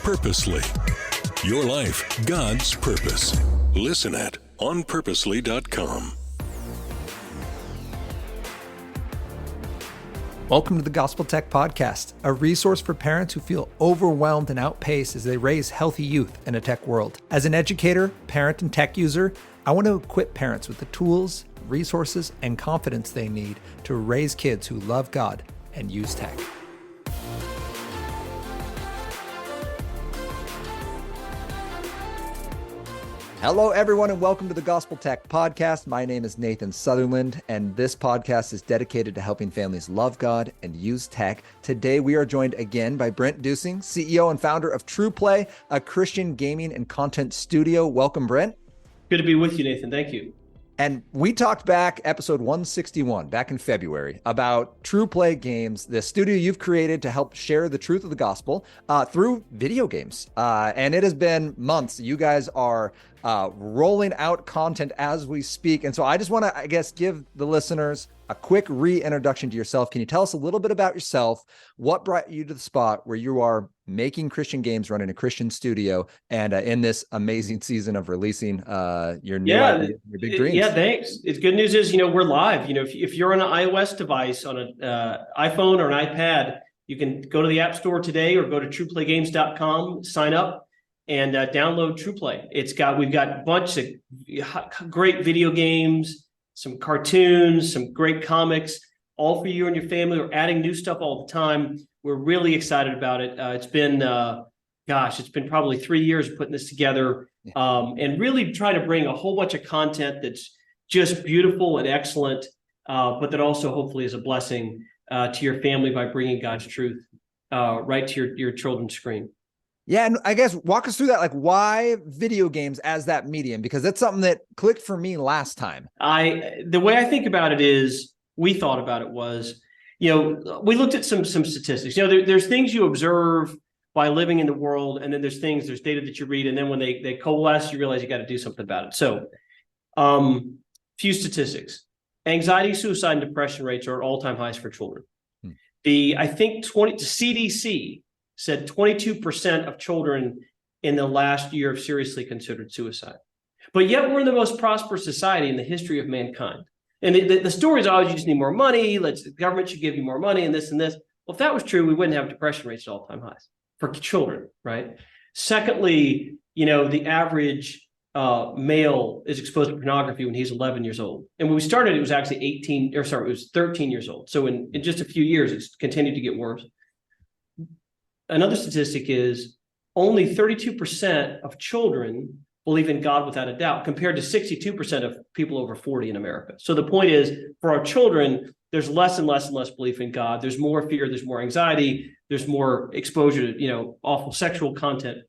Purposely. Your life, God's purpose. Listen at onpurposely.com. Welcome to the Gospel Tech Podcast, a resource for parents who feel overwhelmed and outpaced as they raise healthy youth in a tech world. As an educator, parent, and tech user, I want to equip parents with the tools, resources, and confidence they need to raise kids who love God and use tech. Hello, everyone, and welcome to the Gospel Tech Podcast. My name is Nathan Sutherland, and this podcast is dedicated to helping families love God and use tech. Today, we are joined again by Brent Dusing, CEO and founder of TruPlay, a Christian gaming and content studio. Welcome, Brent. Good to be with you, Nathan. Thank you. And we talked back, episode 161, back in February, about TruPlay Games, the studio you've created to help share the truth of the gospel through video games. And it has been months. You guys are rolling out content as we speak. And so I just want to, give the listeners a quick reintroduction to yourself. Can you tell us a little bit about yourself? What brought you to the spot where you are making Christian games, running a Christian studio, and in this amazing season of releasing your new ideas, your big dreams? Yeah, thanks. It's good news is, we're live. If you're on an iOS device, on an iPhone or an iPad, you can go to the App Store today or go to TruPlayGames.com, sign up, and download TruPlay. We've got a bunch of great video games, some cartoons, some great comics, all for you and your family. We're adding new stuff all the time. We're really excited about it. It's been probably 3 years putting this together, and really trying to bring a whole bunch of content that's just beautiful and excellent, but that also hopefully is a blessing to your family by bringing God's truth right to your children's screen. Yeah, and I guess walk us through that, like why video games as that medium? Because that's something that clicked for me last time. The way I think about it is, we thought about it was, we looked at some statistics. There's things you observe by living in the world, and then there's data that you read, and then when they coalesce, you realize you got to do something about it. So, few statistics: anxiety, suicide, and depression rates are at all-time highs for children. The CDC said 22% of children in the last year have seriously considered suicide. But yet we're in the most prosperous society in the history of mankind. And the story is always, you just need more money, the government should give you more money, and this and this. Well, if that was true, we wouldn't have depression rates at all-time highs for children, right? Secondly, the average male is exposed to pornography when he's 11 years old. And when we started, it was actually 13 years old. So in just a few years, it's continued to get worse. Another statistic is only 32% of children believe in God without a doubt, compared to 62% of people over 40 in America. So the point is, for our children, there's less and less and less belief in God. There's more fear, there's more anxiety, there's more exposure to, awful sexual content.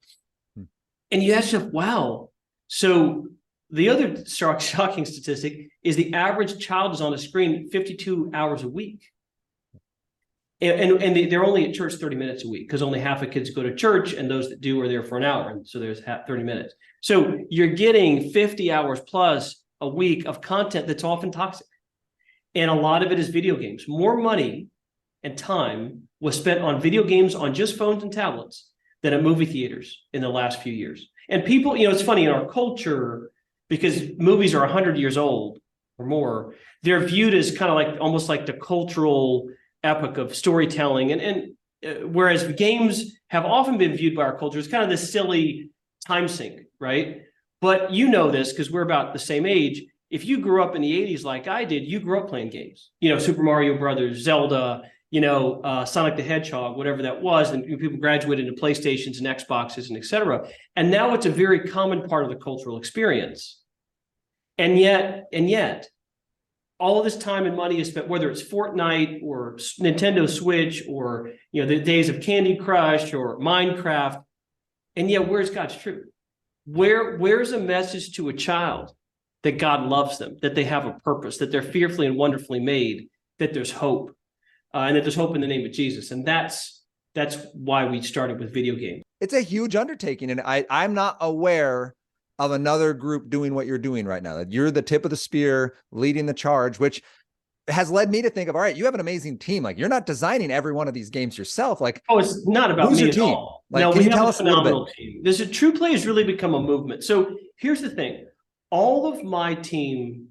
And you ask yourself, wow. So the other shocking statistic is the average child is on a screen 52 hours a week. And they're only at church 30 minutes a week, because only half of kids go to church, and those that do are there for an hour. And so there's 30 minutes. So you're getting 50 hours plus a week of content that's often toxic. And a lot of it is video games. More money and time was spent on video games on just phones and tablets than at movie theaters in the last few years. And people, it's funny in our culture, because movies are 100 years old or more, they're viewed as kind of like almost like the cultural epic of storytelling, and whereas games have often been viewed by our culture as kind of this silly time sink, right? But this because we're about the same age. If you grew up in the 80s like I did, you grew up playing games, Super Mario Brothers, Zelda, Sonic the Hedgehog, whatever that was, and people graduated into PlayStations and Xboxes and etc. And now it's a very common part of the cultural experience. And yet all of this time and money is spent, whether it's Fortnite or Nintendo Switch or the days of Candy Crush or Minecraft, and yet where's God's truth? Where's a message to a child that God loves them, that they have a purpose, that they're fearfully and wonderfully made, that there's hope, and that there's hope in the name of Jesus? And that's why we started with video games. It's a huge undertaking, and I'm not aware of another group doing what you're doing right now. That you're the tip of the spear, leading the charge, which has led me to think of, all right, you have an amazing team. Like, you're not designing every one of these games yourself. Like, it's not about me at all. Like, No, can we you have tell a us a little phenomenal bit? team. This is TruPlay has really become a movement. So here's the thing. All of my team,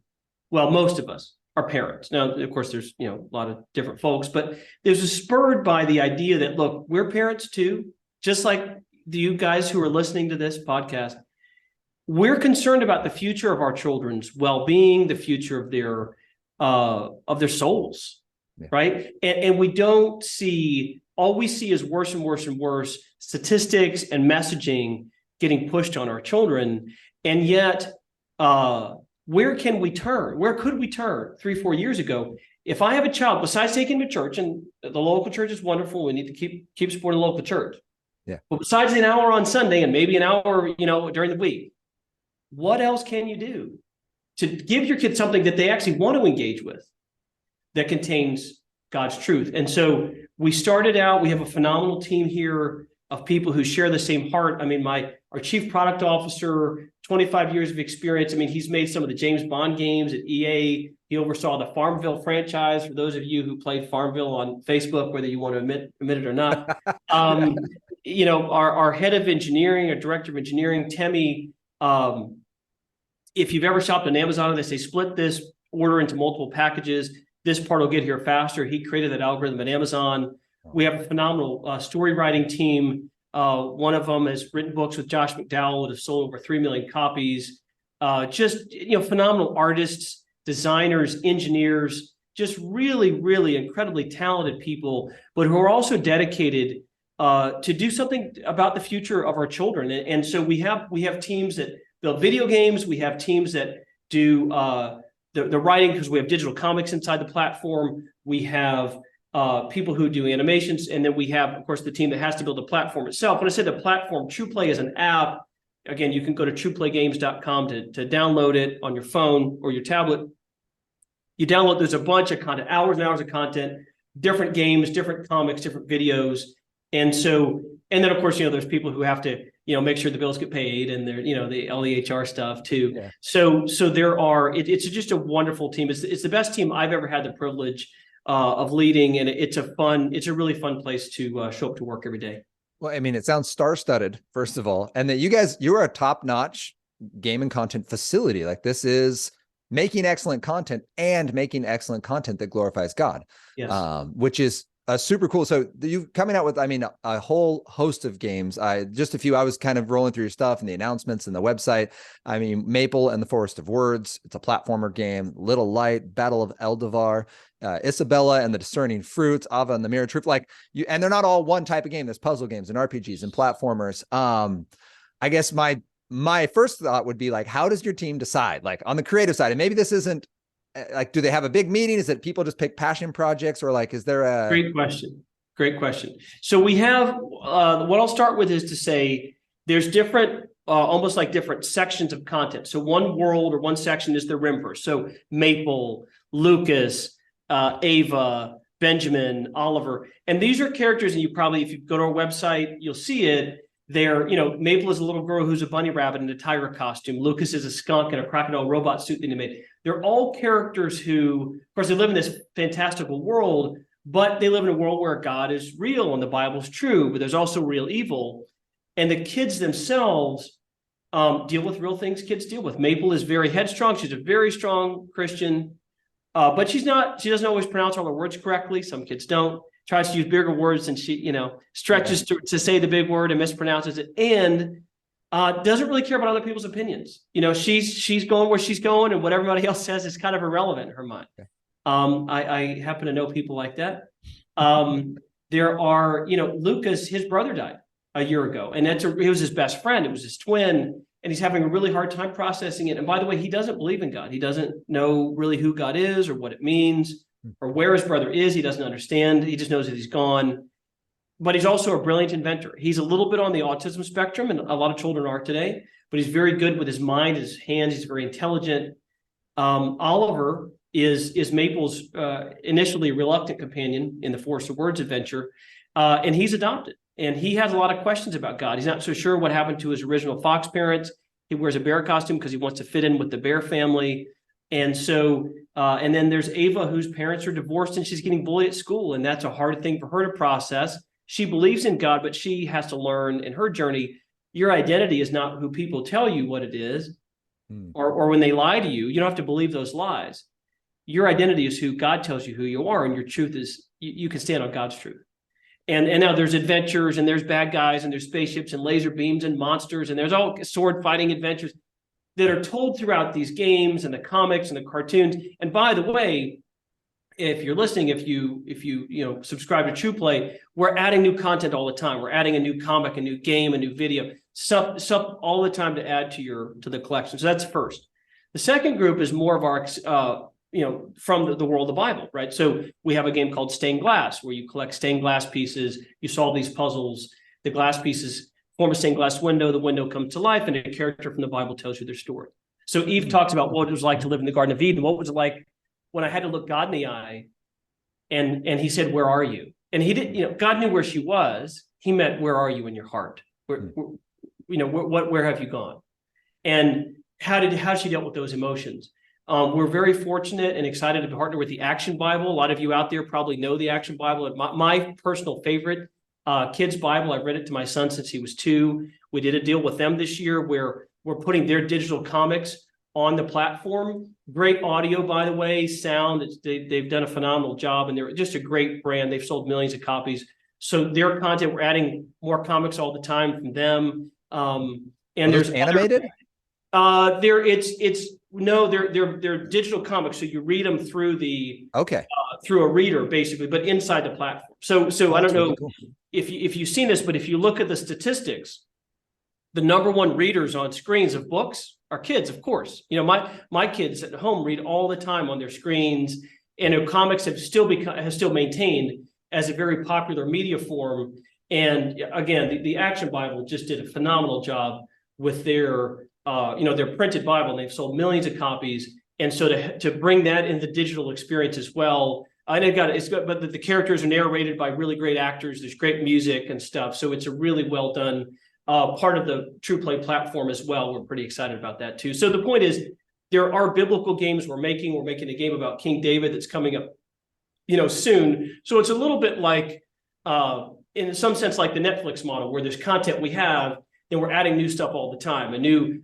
well, most of us are parents. Now, of course, there's a lot of different folks, but there's a spurred by the idea that, look, we're parents too, just like you guys who are listening to this podcast. We're concerned about the future of our children's well-being, the future of their souls, right? And we don't see, all we see is worse and worse and worse statistics and messaging getting pushed on our children. And yet, where can we turn? Where could we turn 3-4 years ago? If I have a child, besides taking him to church, and the local church is wonderful, we need to keep supporting the local church. Yeah. But besides an hour on Sunday and maybe an hour, during the week, what else can you do to give your kids something that they actually want to engage with that contains God's truth? And so we started out, we have a phenomenal team here of people who share the same heart. I mean, our chief product officer, 25 years of experience. I mean, he's made some of the James Bond games at EA. He oversaw the Farmville franchise. For those of you who played Farmville on Facebook, whether you want to admit it or not, our head of engineering, our director of engineering, Temi, if you've ever shopped on Amazon and they say split this order into multiple packages, this part will get here faster. He created that algorithm at Amazon. We have a phenomenal story writing team. One of them has written books with Josh McDowell that have sold over 3 million copies. Phenomenal artists, designers, engineers, just really, really incredibly talented people, but who are also dedicated to do something about the future of our children. And so we have teams that build video games. We have teams that do the writing, because we have digital comics inside the platform. We have people who do animations. And then we have, of course, the team that has to build the platform itself. When I say the platform, TruPlay is an app. Again, you can go to TruPlayGames.com to download it on your phone or your tablet. You download, there's a bunch of content, hours and hours of content, different games, different comics, different videos. And then of course, there's people who have to, make sure the bills get paid, and they're, all the HR stuff too. Yeah. So it's just a wonderful team. It's the best team I've ever had the privilege of leading. And it's a really fun place to show up to work every day. Well, I mean, it sounds star-studded, first of all, and that you're a top-notch game and content facility. Like, this is making excellent content and making excellent content that glorifies God. Yes. Which is super cool. So you coming out with, I mean, a whole host of games. I was kind of rolling through your stuff and the announcements and the website. I mean, Maple and the Forest of Words. It's a platformer game. Little Light, Battle of Eldavar, Isabella and the Discerning Fruits, Ava and the Mirror Truth. And they're not all one type of game. There's puzzle games and RPGs and platformers. I guess my first thought would be, like, how does your team decide, like, on the creative side? And maybe this isn't, like, do they have a big meeting? Is it people just pick passion projects, or, like, is there a... Great question. So we have, what I'll start with is to say there's different, almost like different sections of content. So one world or one section is the Rimverse. So Maple, Lucas, Ava, Benjamin, Oliver. And these are characters, and you probably, if you go to our website, you'll see it. They're, Maple is a little girl who's a bunny rabbit in a tiger costume. Lucas is a skunk in a crocodile robot suit that they made. They're all characters who, of course, they live in this fantastical world, but they live in a world where God is real and the Bible's true, but there's also real evil. And the kids themselves deal with real things kids deal with. Maple is very headstrong. She's a very strong Christian, but she doesn't always pronounce all her words correctly. Some kids don't. Tries to use bigger words than she, stretches to say the big word and mispronounces it, and doesn't really care about other people's opinions. She's going where she's going, and what everybody else says is kind of irrelevant in her mind. Okay. I happen to know people like that. There are, Lucas, his brother died a year ago, and he was his best friend. It was his twin, and he's having a really hard time processing it. And by the way, he doesn't believe in God. He doesn't know really who God is or what it means, or where his brother is. He doesn't understand. He just knows that he's gone. But he's also a brilliant inventor. He's a little bit on the autism spectrum, and a lot of children are today, but he's very good with his mind, his hands. He's very intelligent. Oliver is Maple's initially reluctant companion in the Forest of Words adventure, and he's adopted. And he has a lot of questions about God. He's not so sure what happened to his original fox parents. He wears a bear costume because he wants to fit in with the bear family. And so, and then there's Ava, whose parents are divorced, and she's getting bullied at school. And that's a hard thing for her to process. she believes in God, but she has to learn in her journey, your identity is not who people tell you what it is, or when they lie to you, you don't have to believe those lies. Your identity is who God tells you who you are, and your truth is you can stand on God's truth. And now there's adventures, and there's bad guys, and there's spaceships and laser beams and monsters, and there's all sword fighting adventures that are told throughout these games and the comics and the cartoons. And by the way, if you're listening, if you subscribe to TruPlay, we're adding new content all the time. We're adding a new comic, a new game, a new video, stuff all the time to add to the collection. So that's first. The second group is more of our from the world of the Bible, right? So we have a game called Stained Glass, where you collect stained glass pieces, you solve these puzzles, the glass pieces form a stained glass window, the window comes to life, and a character from the Bible tells you their story. So Eve talks about what it was like to live in the Garden of Eden. What was it like when I had to look God in the eye, and he said, "Where are you?" And he didn't, God knew where she was. He meant, "Where are you in your heart? Where have you gone?" And how she dealt with those emotions. We're very fortunate and excited to partner with the Action Bible. A lot of you out there probably know the Action Bible. My personal favorite kids' Bible. I've read it to my son since he was 2. We did a deal with them this year where we're putting their digital comics on the platform. Great audio, by the way, sound. They've done a phenomenal job, and they're just a great brand. They've sold millions of copies. So their content, we're adding more comics all the time from them. And there's animated. They're digital comics, so you read them through through a reader basically, but inside the platform. So I don't know if you've seen this, but if you look at the statistics, the number one readers on screens of books are kids, of course. My kids at home read all the time on their screens, and comics have still maintained as a very popular media form. And again, the Action Bible just did a phenomenal job with their printed Bible, and they've sold millions of copies. And so to bring that in the digital experience as well, but the characters are narrated by really great actors. There's great music and stuff. So it's a really well done part of the TruPlay platform as well. We're pretty excited about that too. So the point is, there are biblical games we're making. We're making a game about King David that's coming up, soon. So it's a little bit like, in some sense, like the Netflix model, where there's content we have, then we're adding new stuff all the time. A new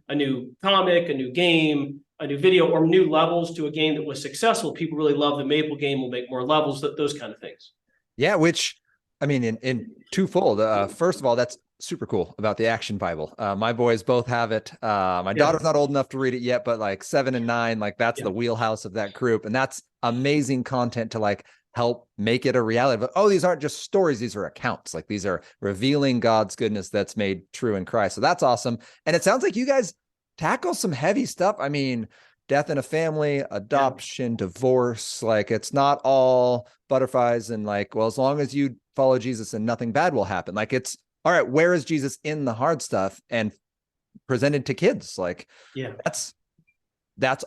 comic, a new game, a new video, or new levels to a game that was successful. People really love the Maple game. We'll make more levels, those kind of things. Yeah, which, I mean, in twofold. First of all, that's super cool about the Action Bible. My boys both have it. My daughter's not old enough to read it yet, but like 7 and 9, like that's the wheelhouse of that group. And that's amazing content to like help make it a reality. But these aren't just stories, these are accounts. Like these are revealing God's goodness that's made true in Christ. So that's awesome. And it sounds like you guys tackle some heavy stuff. I mean, death in a family, adoption, divorce. Like it's not all butterflies and like, well, as long as you follow Jesus and nothing bad will happen. Like it's all right, where is Jesus in the hard stuff and presented to kids? Like, that's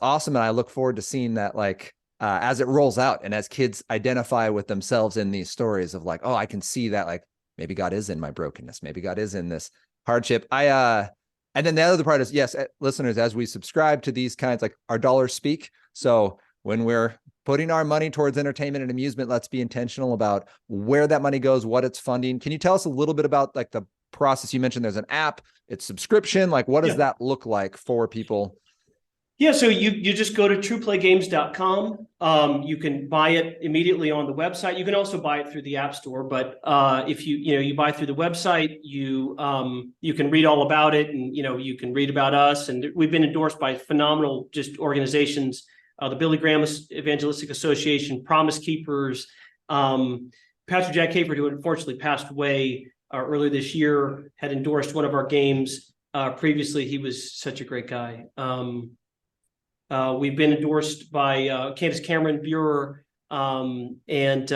awesome. And I look forward to seeing that, like, as it rolls out and as kids identify with themselves in these stories of like, I can see that, like, maybe God is in my brokenness. Maybe God is in this hardship. And then the other part is, yes, listeners, as we subscribe to these kinds, like our dollars speak. So when we're putting our money towards entertainment and amusement, let's be intentional about where that money goes, what it's funding. Can you tell us a little bit about like the process? You mentioned there's an app, it's subscription. Like what does that look like for people? Yeah, so you just go to TruPlayGames.com. You can buy it immediately on the website. You can also buy it through the App Store, but if you buy through the website, you can read all about it, and you can read about us. And we've been endorsed by phenomenal just organizations, the Billy Graham Evangelistic Association, Promise Keepers, Pastor Jack Hayford, who unfortunately passed away earlier this year, had endorsed one of our games previously. He was such a great guy. We've been endorsed by Candace Cameron Bureau, and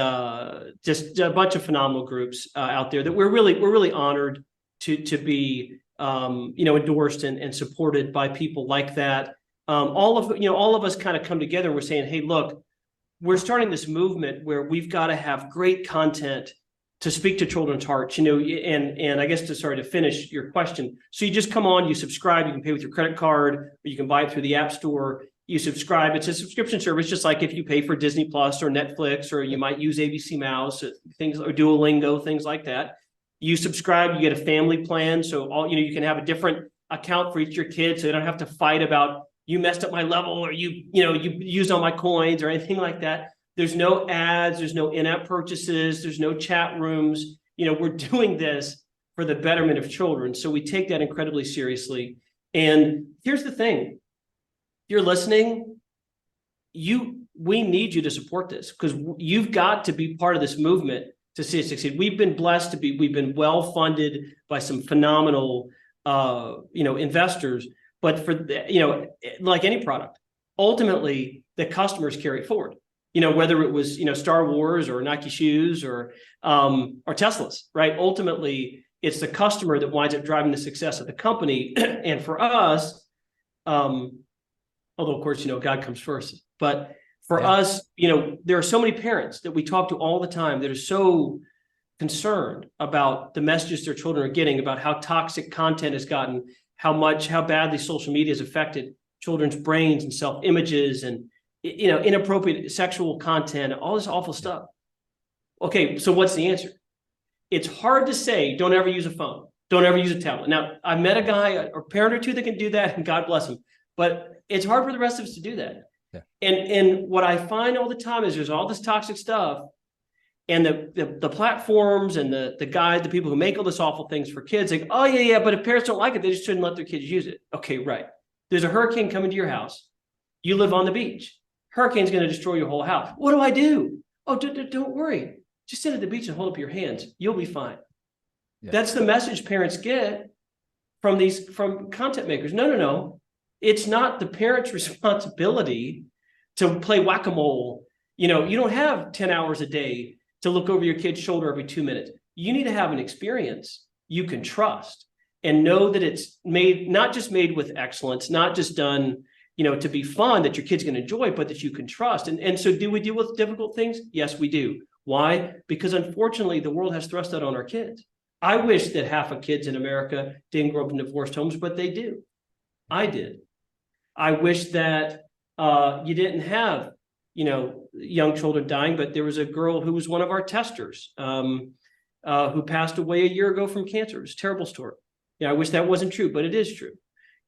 just a bunch of phenomenal groups out there that we're really honored to be endorsed and supported by people like that. All of us kind of come together. We're saying, hey, look, we're starting this movement where we've got to have great content to speak to children's hearts, and I guess to finish your question. So you just come on, you subscribe, you can pay with your credit card, or you can buy it through the App Store, You subscribe. It's a subscription service, just like if you pay for Disney Plus or Netflix, or you might use ABC Mouse, things, or Duolingo, things like that. You subscribe, you get a family plan. So all, you can have a different account for each of your kids. So they don't have to fight about, you messed up my level, or you used all my coins or anything like that. There's no ads, there's no in-app purchases, there's no chat rooms. We're doing this for the betterment of children. So we take that incredibly seriously. And here's the thing. If you're listening, we need you to support this, because you've got to be part of this movement to see it succeed. We've been blessed we've been well funded by some phenomenal investors, but for like any product, ultimately the customers carry it forward. Whether it was Star Wars or Nike shoes or Teslas, right? Ultimately, it's the customer that winds up driving the success of the company. And for us, although of course God comes first, but for us, there are so many parents that we talk to all the time that are so concerned about the messages their children are getting, about how toxic content has gotten, how badly social media has affected children's brains and self-images, and inappropriate sexual content, all this awful stuff. Okay, so what's the answer? It's hard to say, don't ever use a phone. Don't ever use a tablet. Now, I met a guy, or parent or two, that can do that, and God bless him. But it's hard for the rest of us to do that. Yeah. And what I find all the time is there's all this toxic stuff, and the platforms and the guys, the people who make all this awful things for kids, like, oh yeah, but if parents don't like it, they just shouldn't let their kids use it. Okay, right. There's a hurricane coming to your house. You live on the beach. Hurricane's going to destroy your whole house. What do I do? Oh, don't worry. Just sit at the beach and hold up your hands. You'll be fine. Yeah. That's the message parents get from content makers. No. It's not the parent's responsibility to play whack-a-mole. You don't have 10 hours a day to look over your kid's shoulder every 2 minutes. You need to have an experience you can trust and know that it's not just made with excellence, not just done to be fun, that your kid's going to enjoy, but that you can trust. And so do we deal with difficult things? Yes, we do. Why? Because unfortunately, the world has thrust that on our kids. I wish that half of kids in America didn't grow up in divorced homes, but they do. I did. I wish that you didn't have, young children dying, but there was a girl who was one of our testers who passed away a year ago from cancer. It was a terrible story. I wish that wasn't true, but it is true.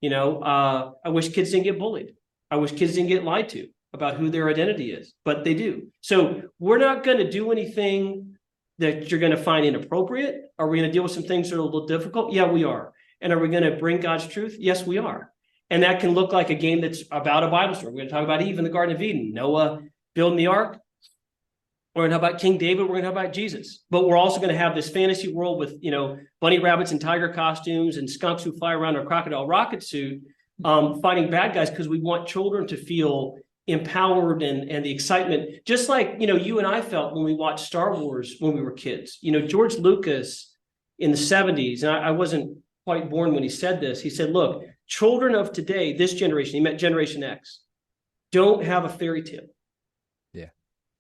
I wish kids didn't get bullied. I wish kids didn't get lied to about who their identity is, but they do. So we're not going to do anything that you're going to find inappropriate. Are we going to deal with some things that are a little difficult? Yeah, we are. And are we going to bring God's truth? Yes, we are. And that can look like a game that's about a Bible story. We're going to talk about Eve in the Garden of Eden, Noah building the ark. We're going to talk about King David. We're going to talk about Jesus. But we're also going to have this fantasy world with, bunny rabbits and tiger costumes and skunks who fly around in a crocodile rocket suit, fighting bad guys, because we want children to feel empowered and the excitement, just like, you and I felt when we watched Star Wars when we were kids. George Lucas in the 70s, and I wasn't quite born when he said this. He said, look, children of today, this generation, he meant Generation X, don't have a fairy tale.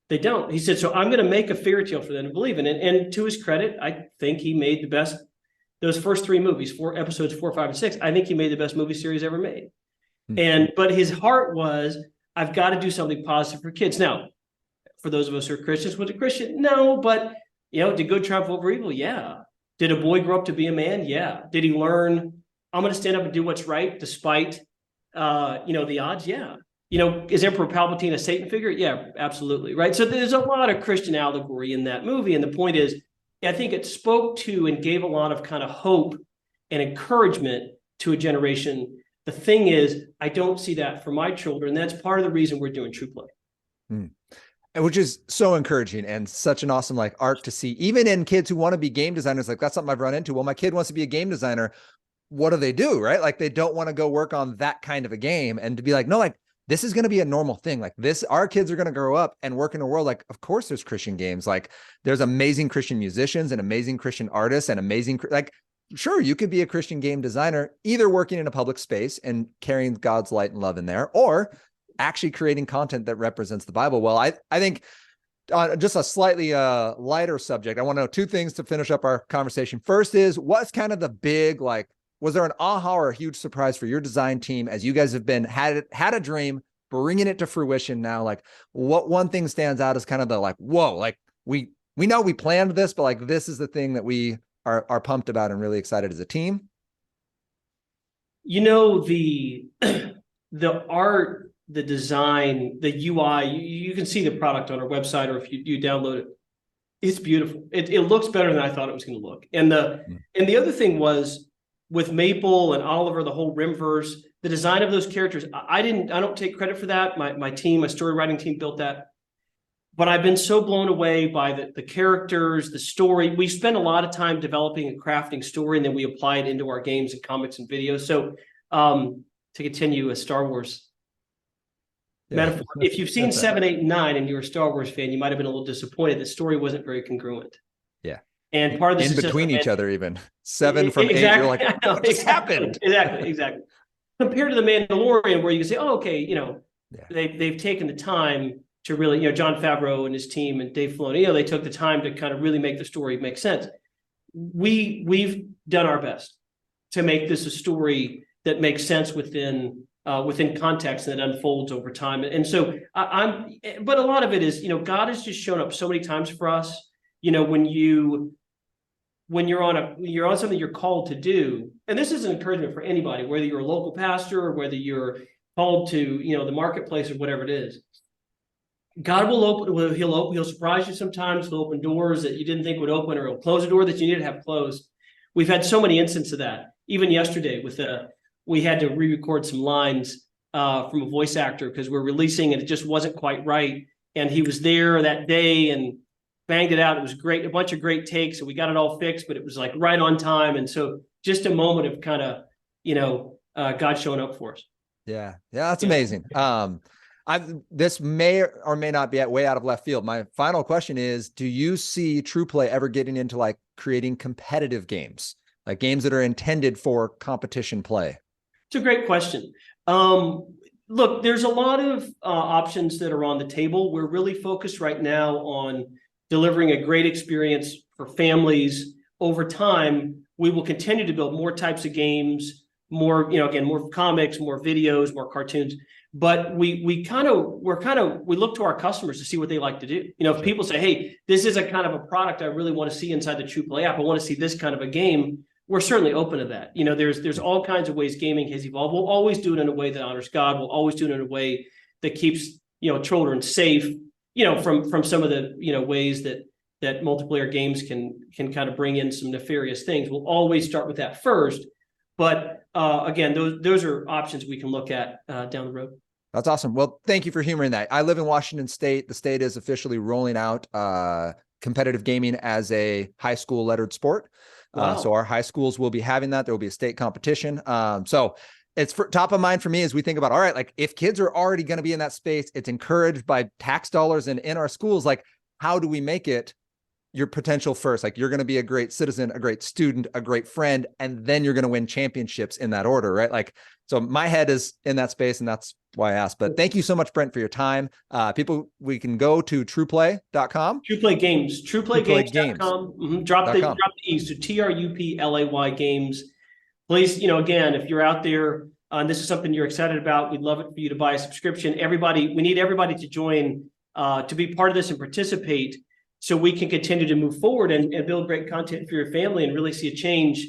They don't. He said, so I'm going to make a fairy tale for them to believe in. And to his credit, I think he made the best, those first three movies, episodes 4, 5, and 6, I think he made the best movie series ever made. But his heart was, I've got to do something positive for kids. Now, for those of us who are Christians, was a Christian? No, but, did good triumph over evil? Yeah. Did a boy grow up to be a man? Yeah. Did he learn, I'm going to stand up and do what's right despite, the odds? Yeah. Is Emperor Palpatine a Satan figure? Yeah, absolutely. Right. So there's a lot of Christian allegory in that movie. And the point is, I think it spoke to and gave a lot of kind of hope and encouragement to a generation. The thing is, I don't see that for my children. That's part of the reason we're doing TruPlay. And which is so encouraging and such an awesome arc to see, even in kids who want to be game designers. That's something I've run into. Well, my kid wants to be a game designer. What do? Right? They don't want to go work on that kind of a game, and to be no, this is going to be a normal thing. Our kids are going to grow up and work in a world. Of course there's Christian games. There's amazing Christian musicians and amazing Christian artists and amazing, sure, you could be a Christian game designer, either working in a public space and carrying God's light and love in there, or actually creating content that represents the Bible. Well, I think just a slightly lighter subject, I want to know two things to finish up our conversation. First is, what's kind of the big, was there an aha or a huge surprise for your design team as you guys have had a dream bringing it to fruition now, like what one thing stands out is kind of the like, whoa, like we know we planned this, but like this is the thing that we are pumped about and really excited as a team. The art, the design, the UI, you can see the product on our website, or if you download it, it's beautiful. It looks better than I thought it was going to look. And the other thing was with Maple and Oliver, the whole Rimverse, the design of those characters. I don't take credit for that. My team, my story writing team built that. But I've been so blown away by the characters, the story. We spend a lot of time developing and crafting story, and then we apply it into our games and comics and videos. So to continue a Star Wars metaphor, if you've seen 7, 8, and 9 and you're a Star Wars fan, you might have been a little disappointed. The story wasn't very congruent. Yeah. And part of the in between each other, even 7 from 8, you're like, what just happened? Exactly. Compared to the Mandalorian, where you can say, oh, okay, they've taken the time to really, Jon Favreau and his team and Dave Filoni, they took the time to kind of really make the story make sense. We've done our best to make this a story that makes sense within context and that unfolds over time. And so but a lot of it is, God has just shown up so many times for us. When you're on something you're called to do, and this is an encouragement for anybody, whether you're a local pastor or whether you're called to, the marketplace or whatever it is. God will he'll surprise you sometimes. He'll open doors that you didn't think would open, or he'll close a door that you needed to have closed. We've had so many instances of that. Even yesterday we had to re-record some lines from a voice actor because we're releasing and it just wasn't quite right. And he was there that day and banged it out. It was great, a bunch of great takes, and we got it all fixed, but it was like right on time. And so just a moment of kind of, God showing up for us. Yeah, that's amazing. This may or may not be way out of left field. My final question is, do you see TruPlay ever getting into like creating competitive games, like games that are intended for competition play? It's a great question. Look, there's a lot of options that are on the table. We're really focused right now on delivering a great experience for families. Over time, we will continue to build more types of games, more, more comics, more videos, more cartoons. But we look to our customers to see what they like to do. If people say, hey, this is a kind of a product I really want to see inside the TruPlay app, I want to see this kind of a game, we're certainly open to that. There's all kinds of ways gaming has evolved. We'll always do it in a way that honors God. We'll always do it in a way that keeps, children safe, from some of the, ways that multiplayer games can kind of bring in some nefarious things. We'll always start with that first. But again, those are options we can look at down the road. That's awesome. Well, thank you for humoring that. I live in Washington State. The state is officially rolling out competitive gaming as a high school lettered sport. Wow. So our high schools will be having that. There will be a state competition. So it's top of mind for me as we think about, all right, like if kids are already going to be in that space, it's encouraged by tax dollars and in our schools, like how do we make it your potential first? Like you're going to be a great citizen, a great student, a great friend, and then you're going to win championships in that order, right? Like, so my head is in that space, and that's why I asked. But thank you so much, Brent, for your time. We can go to TruPlay.com. TruPlay Games. TruPlayGames.com. Mm-hmm. Drop the E. So TruPlay Games. Please, again, if you're out there and this is something you're excited about, we'd love it for you to buy a subscription. We need everybody to join, to be part of this and participate, so we can continue to move forward and build great content for your family and really see a change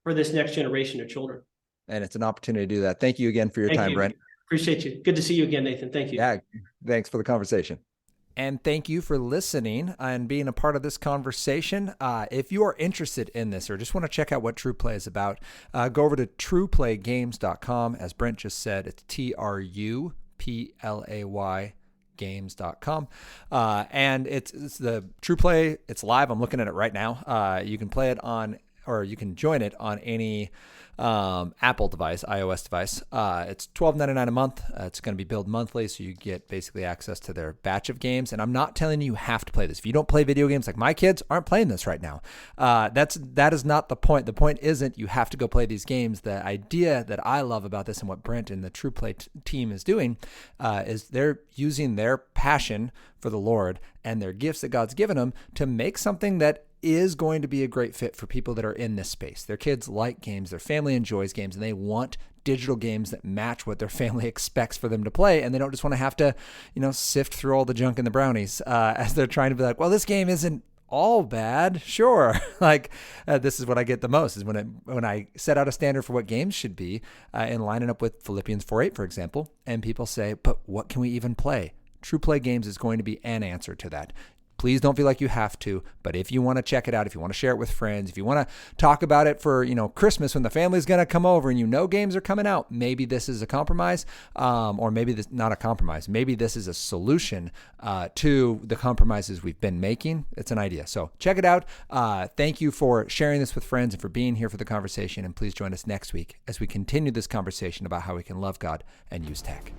for this next generation of children. And it's an opportunity to do that. Thank you again for your time, Brent. Appreciate you. Good to see you again, Nathan. Thank you. Yeah, thanks for the conversation. And thank you for listening and being a part of this conversation. If you are interested in this or just want to check out what TruPlay is about, go over to TruPlayGames.com. As Brent just said, it's TruPlay games.com. And it's the TruPlay. It's live. I'm looking at it right now. You can play it on, or you can join it on any Apple device, iOS device. It's $12.99 a month. It's going to be billed monthly, so you get basically access to their batch of games. And I'm not telling you have to play this. If you don't play video games, like my kids aren't playing this right now. That is not the point. The point isn't you have to go play these games. The idea that I love about this and what Brent and the TruPlay team is doing is they're using their passion for the Lord and their gifts that God's given them to make something that is going to be a great fit for people that are in this space. Their kids like games, their family enjoys games, and they want digital games that match what their family expects for them to play, and they don't just want to have to, sift through all the junk and the brownies as they're trying to be like, well, this game isn't all bad. Sure. This is what I get the most is when I set out a standard for what games should be and line it up with Philippians 4:8, for example, and people say, but what can we even play? TruPlay Games is going to be an answer to that. Please don't feel like you have to, but if you want to check it out, if you want to share it with friends, if you want to talk about it for, Christmas when the family's going to come over and games are coming out, maybe this is a compromise, or maybe this not a compromise. Maybe this is a solution to the compromises we've been making. It's an idea. So check it out. Thank you for sharing this with friends and for being here for the conversation. And please join us next week as we continue this conversation about how we can love God and use tech.